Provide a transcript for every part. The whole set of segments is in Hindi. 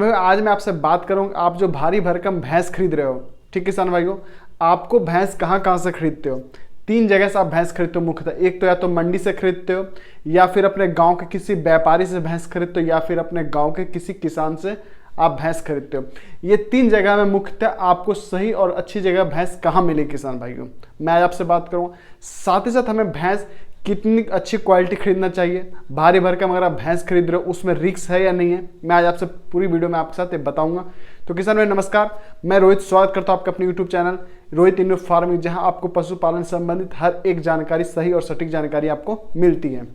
आज मैं आपसे बात करूंगा, आप जो भारी भरकम भैंस खरीद रहे हो, ठीक किसान भाइयों, आपको भैंस कहाँ कहाँ से खरीदते हो? 3 जगह से आप भैंस खरीदते हो मुख्यतः। एक तो या तो मंडी से खरीदते हो, या फिर अपने गांव के किसी व्यापारी से भैंस खरीदते हो, या फिर अपने गांव के किसी किसान से आप भैंस खरीदते हो। ये 3 जगह में मुख्यतः आपको सही और अच्छी जगह भैंस कहाँ मिले किसान भाइयों, मैं आज आपसे बात करूँगा। साथ ही साथ हमें भैंस कितनी अच्छी क्वालिटी खरीदना चाहिए, भारी भरकम अगर आप भैंस खरीद रहे हो उसमें रिस्क है या नहीं है, मैं आज आपसे पूरी वीडियो में आपके साथ ये बताऊंगा। तो किसान भाई नमस्कार, मैं रोहित स्वागत करता हूं आपका अपने YouTube channel Rohit Indo farming, जहां आपको पशुपालन संबंधित हर एक जानकारी, सही और सटीक जानकारी आपको मिलती है।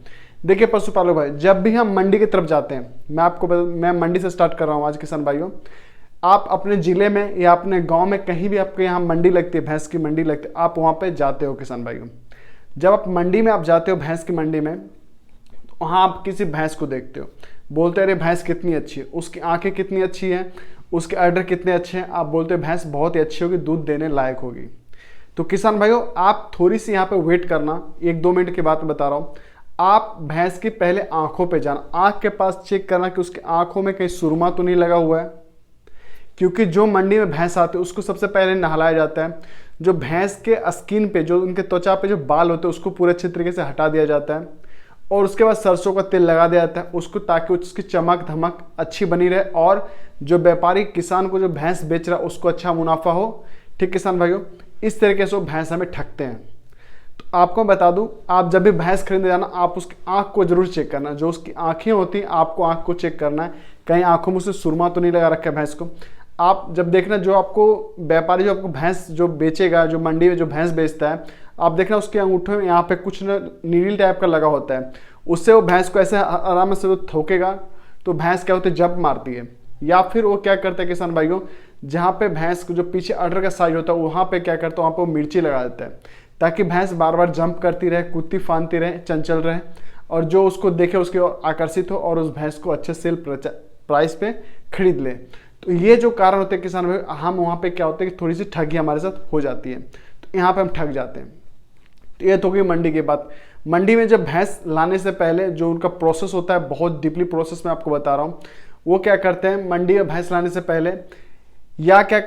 देखिए पशुपालक भाई, जब भी हम मंडी की तरफ जाते हैं, मैं मंडी से स्टार्ट कर रहा हूँ आज किसान भाइयों। आप अपने जिले में या अपने गाँव में कहीं भी आपके यहाँ मंडी लगती है, भैंस की मंडी लगती है, आप वहाँ पर जाते हो किसान भाइयों। जब आप मंडी में आप जाते हो, भैंस की मंडी में, तो वहाँ आप किसी भैंस को देखते हो, बोलते हैं अरे भैंस कितनी अच्छी है, उसकी आंखें कितनी अच्छी हैं, उसके अडर कितने अच्छे हैं, आप बोलते हो भैंस बहुत ही अच्छी होगी, दूध देने लायक होगी। तो किसान भाइयों, आप थोड़ी सी यहाँ पे वेट करना, 1-2 मिनट की बात बता रहा हूँ। आप भैंस की पहले आंखों पे जाना, आंख के पास चेक करना कि उसकी आंखों में कहीं सुरमा तो नहीं लगा हुआ है, क्योंकि जो मंडी में भैंस आती है उसको सबसे पहले नहलाया जाता है। जो भैंस के स्किन पे, जो उनके त्वचा पे जो बाल होते हैं, उसको पूरे अच्छे तरीके से हटा दिया जाता है, और उसके बाद सरसों का तेल लगा दिया जाता है उसको, ताकि उसकी चमक धमक अच्छी बनी रहे, और जो व्यापारी किसान को जो भैंस बेच रहा है उसको अच्छा मुनाफा हो। ठीक किसान भाइयों, इस तरीके से वो भैंस हमें ठगते हैं। तो आपको बता दूं, आप जब भी भैंस खरीदने जाना, आप उसकी आंख को जरूर चेक करना। जो उसकी आंखें होती हैं, आपको आंख को चेक करना है, कहीं आंखों में से सुरमा तो नहीं लगा रखा है भैंस को। आप जब देखना, जो आपको व्यापारी जो आपको भैंस जो बेचेगा, जो मंडी में जो भैंस बेचता है, आप देखना उसके अंगूठे में यहाँ पे कुछ नीडल टाइप का लगा होता है, उससे वो भैंस को ऐसे आराम से वो ठोकेगा तो भैंस क्या होती है, जंप मारती है। या फिर वो क्या करता है किसान भाइयों, जहाँ पे भैंस को जो पीछे अडर का साइज होता है, वहाँ पे क्या करता है, वहाँ पे वो मिर्ची लगा देता है, ताकि भैंस बार बार जंप करती रहे, कूदती फांदती रहे, चंचल रहे, और जो उसको देखे उसके ओर आकर्षित हो और उस भैंस को अच्छे सेल प्राइस पे खरीद ले। तो ये जो कारण होते हैं किसान भाई, हम वहाँ पे क्या होता है कि थोड़ी सी ठगी हमारे साथ हो जाती है, तो यहाँ पे हम ठग जाते हैं। तो ये तो गई मंडी की बात। मंडी में जब भैंस लाने से पहले जो उनका प्रोसेस होता है, बहुत डीपली प्रोसेस मैं आपको बता रहा हूँ। वो क्या करते हैं, मंडी में भैंस लाने से पहले, या क्या,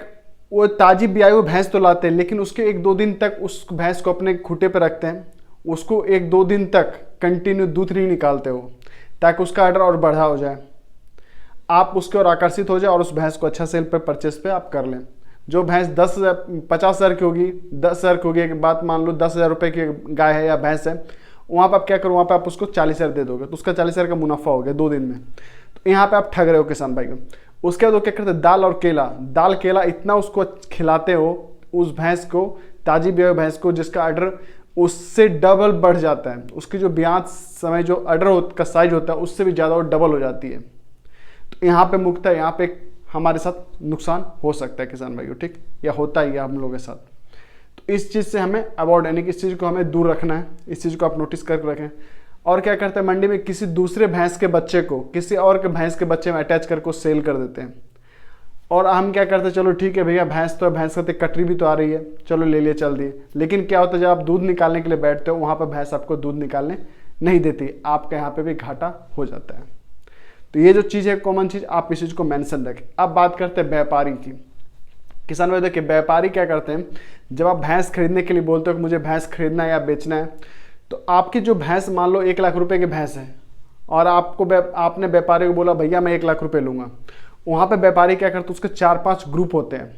वो ताजी ब्याई हुई भैंस तो लाते हैं, लेकिन उसके 1-2 दिन तक उस भैंस को अपने खूंटे पर रखते हैं, उसको 1-2 दिन तक कंटिन्यू दूध नहीं निकालते हो, ताकि उसका ऑर्डर और बढ़ा हो जाए, आप उसके ओर आकर्षित हो जाए और उस भैंस को अच्छा सेल पे परचेस पे आप कर लें। जो भैंस 50,000 की होगी, 10,000 की होगी, एक बात मान लो 10,000 रुपये की गाय है या भैंस है, वहाँ पर आप क्या करो, वहाँ पे आप उसको 40,000 दे दोगे, तो उसका 40,000 का मुनाफा हो गया 2 दिन में। तो यहाँ पे आप ठग रहे हो किसान भाई को। उसके बाद वो क्या करते हैं, दाल केला इतना उसको खिलाते हो उस भैंस को, ताजी ब्याई भैंस को, जिसका ऑर्डर उससे डबल बढ़ जाता है, उसकी जो ब्याज समय जो ऑर्डर का साइज होता है उससे भी ज़्यादा वो डबल हो जाती है। तो यहाँ पे मुख्यतः यहाँ पे हमारे साथ नुकसान हो सकता है किसान भाइयों, ठीक, या होता ही है हम लोगों के साथ। तो इस चीज़ से हमें अवॉइड, यानी कि इस चीज़ को हमें दूर रखना है, इस चीज़ को आप नोटिस करके रखें। और क्या करते हैं, मंडी में किसी दूसरे भैंस के बच्चे को किसी और के भैंस के बच्चे में अटैच करके सेल कर देते हैं, और हम क्या करते हैं, चलो ठीक है भैया, भैंस तो भैंस का कटरी भी तो आ रही है, चलो ले लिए चल दिए। लेकिन क्या होता है, जब आप दूध निकालने के लिए बैठते हो, वहाँ पर भैंस आपको दूध निकालने नहीं देती, आपके यहाँ पे भी घाटा हो जाता है। तो ये जो चीज़ है कॉमन चीज़, आप इस चीज़ को मेंशन रखें। अब बात करते हैं व्यापारी की। किसान भाई देखिए, व्यापारी क्या करते हैं, जब आप भैंस खरीदने के लिए बोलते हो कि मुझे भैंस खरीदना है या बेचना है, तो आपकी जो भैंस मान लो 1 लाख रुपए की भैंस है, और आपने व्यापारी को बोला भैया मैं 1 लाख रुपए लूँगा। वहाँ पे व्यापारी क्या करते हैं, उसके 4-5 ग्रुप होते हैं,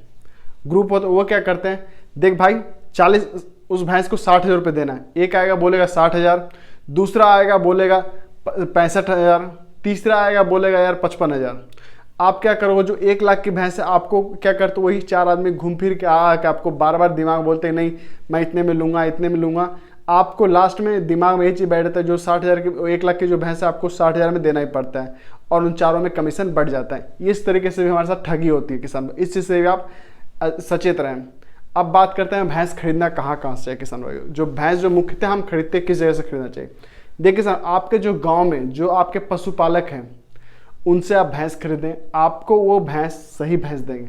वो क्या करते हैं, देख भाई 40 उस भैंस को 60,000 रुपये देना है। एक आएगा बोलेगा 60,000, दूसरा आएगा बोलेगा 65,000, तीसरा आएगा बोलेगा यार 55,000। आप क्या करोगे, जो 1 लाख की भैंस है, आपको क्या करते, वही 4 आदमी घूम फिर के आके आपको बार बार दिमाग बोलते हैं नहीं मैं इतने में लूँगा, इतने में लूँगा। आपको लास्ट में दिमाग में यही चीज़ बैठ जाता है, जो 60,000 की 1 लाख की जो भैंस है, आपको 60,000 में देना ही पड़ता है, और उन चारों में कमीशन बढ़ जाता है। इस तरीके से भी हमारे साथ ठगी होती है किसान, इस चीज़ से भी आप सचेत रहें। अब बात करते हैं भैंस खरीदना कहाँ से है किसान भाई। जो भैंस जो मुख्यतः हम खरीदते हैं, किस जगह से खरीदना चाहिए। देखिए सर, आपके जो गांव में जो आपके पशुपालक हैं, उनसे आप भैंस खरीदें, आपको वो भैंस सही भैंस देंगे,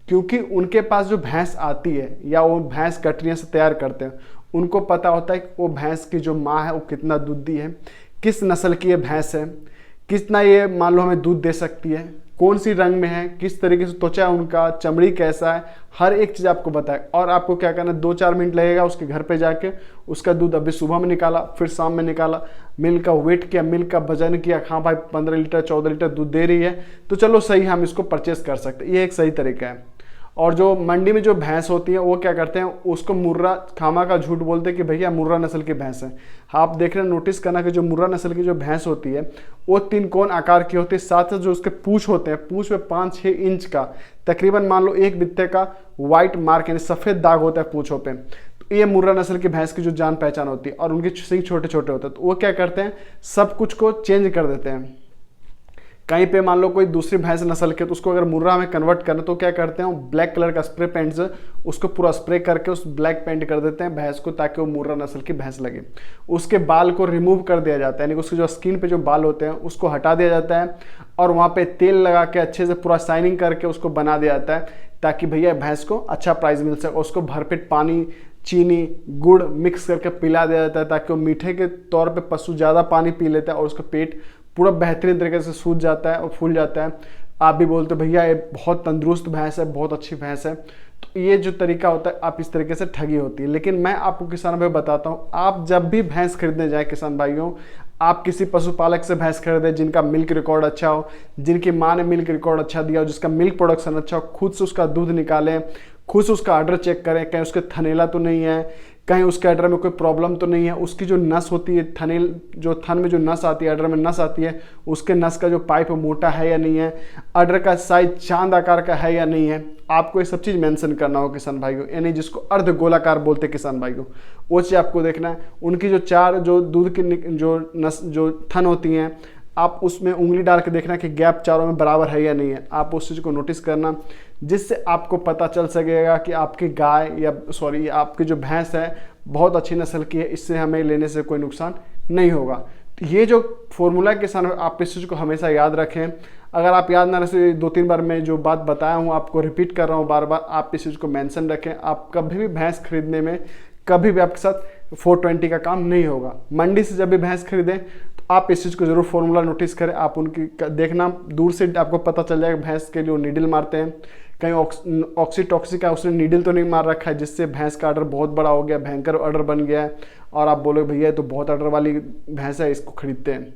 क्योंकि उनके पास जो भैंस आती है या वो भैंस कटरियाँ से तैयार करते हैं, उनको पता होता है कि वो भैंस की जो माँ है वो कितना दूध दी है, किस नस्ल की ये भैंस है, कितना ये मान लो हमें दूध दे सकती है, कौन सी रंग में है, किस तरीके से त्वचा है उनका, चमड़ी कैसा है, हर एक चीज़ आपको बताए। और आपको क्या करना है, 2-4 मिनट लगेगा उसके घर पे जाके, उसका दूध अभी सुबह में निकाला, फिर शाम में निकाला, मिल्क का वेट किया, मिल्क का वजन किया, हाँ भाई 15 लीटर 14 लीटर दूध दे रही है तो चलो सही, हम इसको परचेस कर सकते हैं। ये एक सही तरीका है। और जो मंडी में जो भैंस होती है वो क्या करते हैं, उसको मुर्रा खामा का झूठ बोलते हैं कि भैया मुर्रा नस्ल की भैंस है। आप देख रहे हैं, नोटिस करना कि जो मुर्रा नस्ल की जो भैंस होती है वो 3 कोण आकार की होती है। साथ ही जो उसके पूंछ होते हैं, पूंछ में 5-6 इंच का तकरीबन मान लो 1 बित्ते का व्हाइट मार्क यानी सफ़ेद दाग होता है पूंछों पे। तो ये मुर्रा नस्ल की भैंस की जो जान पहचान होती है। और उनके सींग छोटे छोटे होते हैं, तो वो क्या करते हैं, सब कुछ को चेंज कर देते हैं। कहीं पे मान लो कोई दूसरी भैंस नस्ल के, तो उसको अगर मुर्रा में कन्वर्ट करना तो क्या करते हैं, ब्लैक कलर का स्प्रे पेंट से उसको पूरा स्प्रे करके उस ब्लैक पेंट कर देते हैं भैंस को, ताकि वो मुर्रा नस्ल की भैंस लगे। उसके बाल को रिमूव कर दिया जाता है, यानी उसकी जो स्किन पे जो बाल होते हैं उसको हटा दिया जाता है, और वहाँ पे तेल लगा के अच्छे से पूरा शाइनिंग करके उसको बना दिया जाता है, ताकि भैया भैंस को अच्छा प्राइस मिल सके। उसको भरपेट पानी, चीनी, गुड़ मिक्स करके पिला दिया जाता है, ताकि वो मीठे के तौर पे पशु ज़्यादा पानी पी लेता है और उसका पेट पूरा बेहतरीन तरीके से सूज जाता है और फूल जाता है। आप भी बोलते हो भैया ये बहुत तंदुरुस्त भैंस है, बहुत अच्छी भैंस है। तो ये जो तरीका होता है, आप इस तरीके से ठगी होती है। लेकिन मैं आपको किसान भाई बताता हूँ, आप जब भी भैंस खरीदने जाए किसान भाइयों, आप किसी पशुपालक से भैंस खरीदे जिनका मिल्क रिकॉर्ड अच्छा हो, जिनकी माँ ने मिल्क रिकॉर्ड अच्छा दिया हो, जिसका मिल्क प्रोडक्शन अच्छा हो, खुद से उसका दूध निकालें, खुद से उसका आर्डर चेक करें, कहीं उसके थनेला तो नहीं है, कहीं उसके अडर में कोई प्रॉब्लम तो नहीं है, उसकी जो नस होती है, जो थन में जो नस आती है, अडर में नस आती है, उसके नस का जो पाइप मोटा है या नहीं है, अडर का साइज चांद आकार का है या नहीं है, आपको ये सब चीज़ मेंशन करना हो किसान भाइयों, यानी जिसको अर्ध गोलाकार बोलते हैं किसान भाइयों, वो चीज़ आपको देखना है। उनकी जो चार जो दूध की जो नस जो थन होती हैं, आप उसमें उंगली डाल के देखना कि गैप चारों में बराबर है या नहीं है, आप उस चीज़ को नोटिस करना, जिससे आपको पता चल सकेगा कि आपकी गाय या सॉरी आपकी जो भैंस है बहुत अच्छी नस्ल की है, इससे हमें लेने से कोई नुकसान नहीं होगा। तो ये जो फॉर्मूला किसान, आप इस चीज़ को हमेशा याद रखें। अगर आप याद ना रखें, 2-3 बार मैं जो बात बताया हूँ आपको रिपीट कर रहा हूँ बार बार, आप इस चीज़ को मेंशन रखें। आप कभी भी भैंस खरीदने में कभी भी आपके साथ 420 का काम नहीं होगा। मंडी से जब भी भैंस खरीदें तो आप इस चीज़ को जरूर फॉर्मूला नोटिस करें। आप उनकी देखना, दूर से आपको पता चल जाएगा भैंस के लिए नीडल मारते हैं, कहीं ऑक्सीटॉक्सिक है उसने नीडल तो नहीं मार रखा है, जिससे भैंस का ऑर्डर बहुत बड़ा हो गया, भयंकर ऑर्डर बन गया है, और आप बोलोगे भैया ये तो बहुत ऑर्डर वाली भैंस है, इसको खरीदते हैं।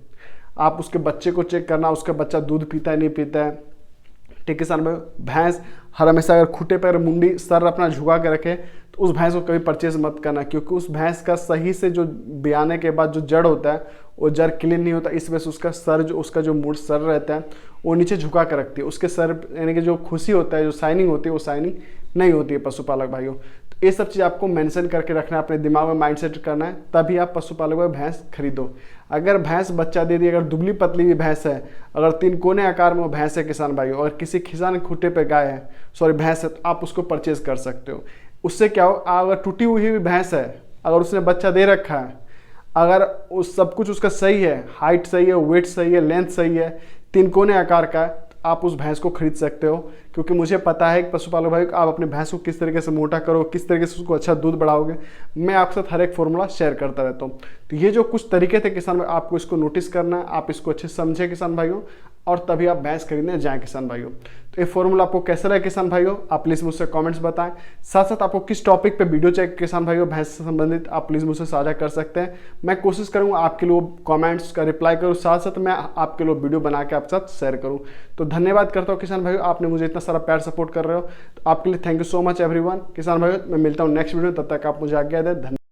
आप उसके बच्चे को चेक करना, उसका बच्चा दूध पीता है नहीं पीता है। ठीक है किसान भाई, भैंस हर हमेशा अगर खूटे पर मुंडी सर अपना झुका के रखे तो उस भैंस को कभी परचेज मत करना, क्योंकि उस भैंस का सही से जो ब्याने के बाद जो जड़ होता है वो जड़ क्लीन नहीं होता, इस वजह से उसका सर जो उसका जो मूड सर रहता है वो नीचे झुका कर रखती है, उसके सर यानी कि जो खुशी होता है, जो शाइनिंग होती है वो शाइनिंग नहीं होती है पशुपालक भाइयों। तो ये सब चीज़ आपको मेंशन करके रखना है, अपने दिमाग में माइंड सेट करना है, तभी आप पशुपालक में भैंस खरीदो। अगर भैंस बच्चा दे दी, अगर दुबली पतली भी भैंस है, अगर 3 कोने आकार में वो भैंस है किसान भाइयों, अगर किसी किसान खूटे पे गाय है सॉरी भैंस है, तो आप उसको परचेज कर सकते हो। उससे क्या हो, अगर टूटी हुई भी भैंस है, अगर उसने बच्चा दे रखा है, अगर उस सब कुछ उसका सही है, हाइट सही है, वेट सही है, लेंथ सही है, 3 कोने आकार का है, आप उस भैंस को खरीद सकते हो। क्योंकि मुझे पता है कि पशुपालक भाई आप अपने भैंस को किस तरीके से मोटा करो, किस तरीके से उसको अच्छा दूध बढ़ाओगे, मैं आपके साथ हर एक फॉर्मूला शेयर करता रहता हूँ। तो ये जो कुछ तरीके थे किसान भाई, आपको इसको नोटिस करना है, आप इसको अच्छे से समझे किसान भाइयों, और तभी आप भैंस खरीदने जाएँ किसान भाइयों। तो ये फॉर्मूला आपको कैसा लगा किसान भाइयों, आप प्लीज़ मुझसे कमेंट्स बताएं। साथ साथ आपको किस टॉपिक पे वीडियो चाहिए किसान भाइयों भैंस से संबंधित, आप प्लीज़ मुझसे साझा कर सकते हैं। मैं कोशिश करूँगा आपके लिए कमेंट्स का रिप्लाई करूँ, साथ साथ मैं आपके लिए वीडियो बना के आपके साथ शेयर करूँ। तो धन्यवाद करता हूँ किसान भाइयों, आपने मुझे इतना सारा प्यार सपोर्ट कर रहे हो, तो आपके लिए thank you so much everyone. किसान भाइयों मैं मिलता हूँ नेक्स्ट वीडियो, तब तक आप मुझे आज्ञा दें। धन्यवाद।